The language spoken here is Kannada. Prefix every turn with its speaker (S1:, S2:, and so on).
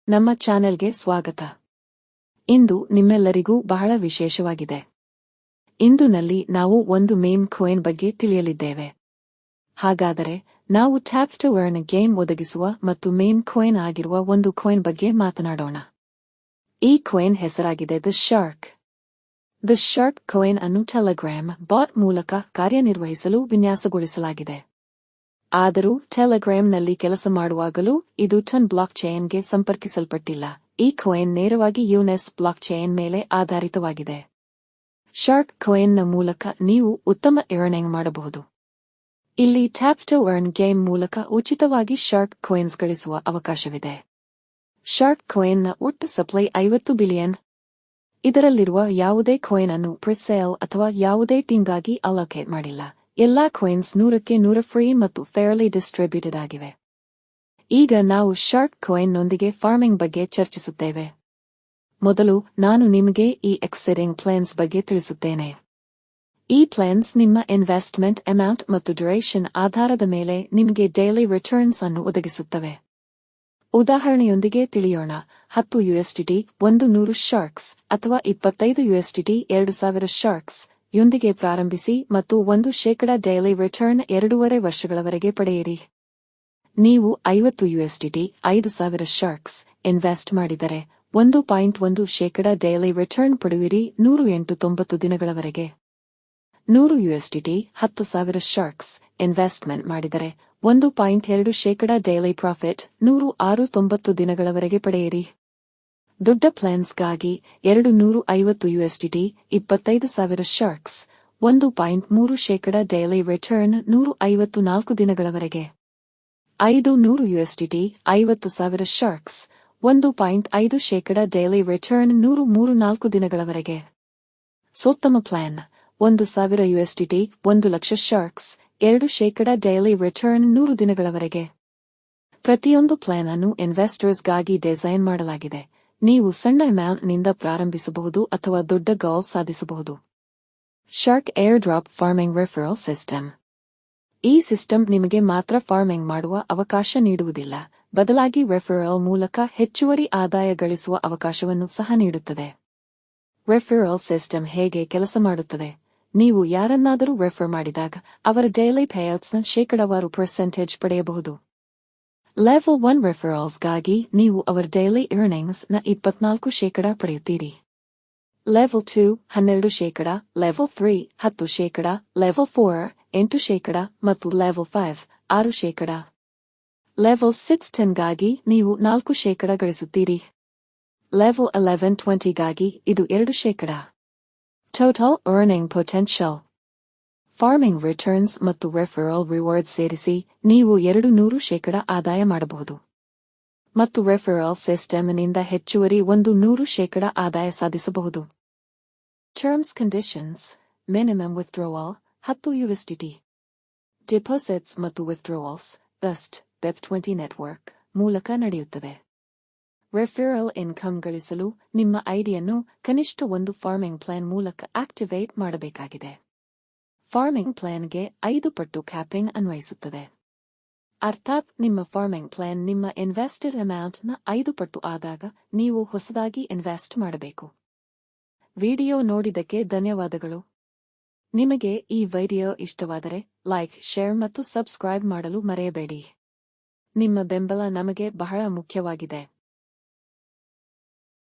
S1: ನಮ್ಮ ಚಾನೆಲ್ಗೆ ಸ್ವಾಗತ. ಇಂದು ನಿಮ್ಮೆಲ್ಲರಿಗೂ ಬಹಳ ವಿಶೇಷವಾಗಿದೆ. ಇಂದುನಲ್ಲಿ ನಾವು ಒಂದು ಮೇಮ್ ಕಾಯಿನ್ ಬಗ್ಗೆ ತಿಳಿಯಲಿದ್ದೇವೆ. ಹಾಗಾದರೆ ನಾವು ಟ್ಯಾಪ್ ಟು ಅರ್ನ್ ಗೇಮ್ ಒದಗಿಸುವ ಮತ್ತು ಮೇಮ್ ಕಾಯಿನ್ ಆಗಿರುವ ಒಂದು ಕಾಯಿನ್ ಬಗ್ಗೆ ಮಾತನಾಡೋಣ. ಈ ಕಾಯಿನ್ ಹೆಸರಾಗಿದೆ the shark. The shark coin ಅನ್ನು ಟೆಲಿಗ್ರಾಮ್ ಬಾಟ್ ಮೂಲಕ ಕಾರ್ಯನಿರ್ವಹಿಸಲು ವಿನ್ಯಾಸಗೊಳಿಸಲಾಗಿದೆ. ಆದರೂ ಟೆಲಿಗ್ರಾಂನಲ್ಲಿ ಕೆಲಸ ಮಾಡುವಾಗಲೂ ಇದು ಟನ್ ಬ್ಲಾಕ್ ಚೈನ್ಗೆ ಸಂಪರ್ಕಿಸಲ್ಪಟ್ಟಿಲ್ಲ. ಈ ಕಾಯಿನ್ ನೇರವಾಗಿ ಯುನೆಸ್ ಬ್ಲಾಕ್ ಚೈನ್ ಮೇಲೆ ಆಧಾರಿತವಾಗಿದೆ. ಶಾರ್ಕ್ ಕಾಯಿನ್ನ ಮೂಲಕ ನೀವು ಉತ್ತಮ ಅರ್ನಿಂಗ್ ಮಾಡಬಹುದು. ಇಲ್ಲಿ ಟ್ಯಾಪ್ ಟು ಅರ್ನ್ ಗೇಮ್ ಮೂಲಕ ಉಚಿತವಾಗಿ ಶಾರ್ಕ್ ಕಾಯಿನ್ಸ್ ಗಳಿಸುವ ಅವಕಾಶವಿದೆ. ಶಾರ್ಕ್ ಕಾಯಿನ್ನ ಒಟ್ಟು ಸಪ್ಲೈ 50 ಬಿಲಿಯನ್. ಇದರಲ್ಲಿರುವ ಯಾವುದೇ ಕಾಯಿನ್ ಅನ್ನು ಪ್ರಿಸೇಲ್ ಅಥವಾ ಯಾವುದೇ ಟೀಮ್ಗಾಗಿ ಅಲೋಕೇಟ್ ಮಾಡಿಲ್ಲ. ಎಲ್ಲಾ ಕಾಯಿನ್ಸ್ 100ಕ್ಕೆ 100 ಫ್ರೀ ಮತ್ತು ಫೇರ್ಲಿ ಡಿಸ್ಟ್ರಿಬ್ಯೂಟೆಡ್ ಆಗಿವೆ. ಈಗ ನಾವು ಶಾರ್ಕ್ ಕಾಯಿನ್ ನೊಂದಿಗೆ ಫಾರ್ಮಿಂಗ್ ಬಗ್ಗೆ ಚರ್ಚಿಸುತ್ತೇವೆ. ಮೊದಲು ನಾನು ನಿಮಗೆ ಈ ಎಕ್ಸೈಟಿಂಗ್ ಪ್ಲಾನ್ಸ್ ಬಗ್ಗೆ ತಿಳಿಸುತ್ತೇನೆ. ಈ ಪ್ಲಾನ್ಸ್ ನಿಮ್ಮ ಇನ್ವೆಸ್ಟ್ಮೆಂಟ್ ಅಮೌಂಟ್ ಮತ್ತು ಡ್ಯೂರೇಷನ್ ಆಧಾರದ ಮೇಲೆ ನಿಮಗೆ ಡೈಲಿ ರಿಟರ್ನ್ಸ್ ಅನ್ನು ಒದಗಿಸುತ್ತವೆ. ಉದಾಹರಣೆಯೊಂದಿಗೆ ತಿಳಿಯೋಣ. $10 100 ಶಾರ್ಕ್ಸ್ ಅಥವಾ $25 2000 ಶಾರ್ಕ್ಸ್ ಯೊಂದಿಗೆ ಪ್ರಾರಂಭಿಸಿ ಮತ್ತು 1% ಡೈಲಿ ರಿಟರ್ನ್ 2.5 ವರ್ಷಗಳವರೆಗೆ ಪಡೆಯಿರಿ. ನೀವು $50 5000 ಶಾರ್ಕ್ಸ್ ಇನ್ವೆಸ್ಟ್ ಮಾಡಿದರೆ 1.1% ಡೈಲಿ ರಿಟರ್ನ್ ಪಡೆಯುವಿರಿ 108 ದಿನಗಳವರೆಗೆ. $100 10,000 ಶಾರ್ಕ್ಸ್ ಇನ್ವೆಸ್ಟ್ಮೆಂಟ್ ಮಾಡಿದರೆ 1.2% ಡೈಲಿ ಪ್ರಾಫಿಟ್ 106 ದಿನಗಳವರೆಗೆ ಪಡೆಯಿರಿ. ದೊಡ್ಡ ಪ್ಲಾನ್ಸ್ಗಾಗಿ $250 25,000 ಶಾರ್ಕ್ಸ್ 1.3% ಡೈಲಿ ರಿಟರ್ನ್ 154 ದಿನಗಳವರೆಗೆ. $500 50,000 ಶಾರ್ಕ್ಸ್ 1.5% ಡೈಲಿ ರಿಟರ್ನ್ 134 ದಿನಗಳವರೆಗೆ. ಸೋತ್ತಮ ಪ್ಲಾನ್ $1,000 1,00,000 ಶಾರ್ಕ್ಸ್ 2% ಡೈಲಿ ರಿಟರ್ನ್ 100 ದಿನಗಳವರೆಗೆ. ಪ್ರತಿಯೊಂದು ಪ್ಲಾನ್ ಅನ್ನು ಇನ್ವೆಸ್ಟರ್ಸ್ಗಾಗಿ ಡಿಸೈನ್ ಮಾಡಲಾಗಿದೆ. ನೀವು ಸಣ್ಣ ಅಮೌಂಟ್ನಿಂದ ಪ್ರಾರಂಭಿಸಬಹುದು ಅಥವಾ ದೊಡ್ಡ ಗೋಲ್ ಸಾಧಿಸಬಹುದು. Shark air drop farming referral system. ಈ ಸಿಸ್ಟಮ್ ನಿಮಗೆ ಮಾತ್ರ ಫಾರ್ಮಿಂಗ್ ಮಾಡುವ ಅವಕಾಶ ನೀಡುವುದಿಲ್ಲ, ಬದಲಾಗಿ ರೆಫರಲ್ ಮೂಲಕ ಹೆಚ್ಚುವರಿ ಆದಾಯ ಗಳಿಸುವ ಅವಕಾಶವನ್ನು ಸಹ ನೀಡುತ್ತದೆ. ರೆಫರಲ್ ಸಿಸ್ಟಮ್ ಹೇಗೆ ಕೆಲಸ ಮಾಡುತ್ತದೆ? ನೀವು ಯಾರನ್ನಾದರೂ ರೆಫರ್ ಮಾಡಿದಾಗ ಅವರ ಡೈಲಿ ಪೇಔಟ್ಸ್ನ ಶೇಕಡಾವಾರು ಪರ್ಸೆಂಟೇಜ್ ಪಡೆಯಬಹುದು. ಲೆವೆಲ್ 1 ರೆಫರಲ್ಸ್ಗಾಗಿ ನೀವು ಅವರ ಡೈಲಿ ಅರ್ನಿಂಗ್ಸ್ ನ 24% ಪಡೆಯುತ್ತೀರಿ. ಲೆವೆಲ್ 2 12%, ಲೆವೆಲ್ 3 10%, ಲೆವೆಲ್ 4 8% ಮತ್ತು ಲೆವೆಲ್ 5 6%. ಲೆವೆಲ್ 6 10ಗಾಗಿ ನೀವು 4% ಗಳಿಸುತ್ತೀರಿ. ಲೆವೆಲ್ 11 20ಗಾಗಿ ಇದು 2%. Total earning potential. Farming returns ಮತ್ತು ರೆಫರಲ್ ರಿವಾರ್ಡ್ ಸೇರಿಸಿ ನೀವು 200% ಆದಾಯ ಮಾಡಬಹುದು. ಮತ್ತು ರೆಫರಲ್ ಸಿಸ್ಟಮ್ನಿಂದ ಹೆಚ್ಚುವರಿ 100% ಆದಾಯ ಸಾಧಿಸಬಹುದು. Terms conditions. Minimum withdrawal $10. Deposits ಮತ್ತು ವಿತ್ಡ್ರಾವಲ್ಸ್ BEP20 ನೆಟ್ವರ್ಕ್ ಮೂಲಕ ನಡೆಯುತ್ತದೆ. ರೆಫರಲ್ ಇನ್ಕಮ್ ಗಳಿಸಲು ನಿಮ್ಮ ಐಡಿಯನ್ನು ಕನಿಷ್ಠ ಒಂದು ಫಾರ್ಮಿಂಗ್ ಪ್ಲಾನ್ ಮೂಲಕ ಆಕ್ಟಿವೇಟ್ ಮಾಡಬೇಕಾಗಿದೆ. ಫಾರ್ಮಿಂಗ್ ಪ್ಲಾನ್ಗೆ 5 ಪಟ್ಟು ಕ್ಯಾಪಿಂಗ್ ಅನ್ವಯಿಸುತ್ತದೆ. ಅರ್ಥಾತ್ ನಿಮ್ಮ ಫಾರ್ಮಿಂಗ್ ಪ್ಲಾನ್ ನಿಮ್ಮ ಇನ್ವೆಸ್ಟೆಡ್ ಅಮೌಂಟ್ನ 5 ಪಟ್ಟು ಆದಾಗ ನೀವು ಹೊಸದಾಗಿ ಇನ್ವೆಸ್ಟ್ ಮಾಡಬೇಕು. ವಿಡಿಯೋ ನೋಡಿದ್ದಕ್ಕೆ ಧನ್ಯವಾದಗಳು. ನಿಮಗೆ ಈ ವಿಡಿಯೋ ಇಷ್ಟವಾದರೆ ಲೈಕ್, ಶೇರ್ ಮತ್ತು ಸಬ್ಸ್ಕ್ರೈಬ್ ಮಾಡಲು ಮರೆಯಬೇಡಿ. ನಿಮ್ಮ ಬೆಂಬಲ ನಮಗೆ ಬಹಳ ಮುಖ್ಯವಾಗಿದೆ.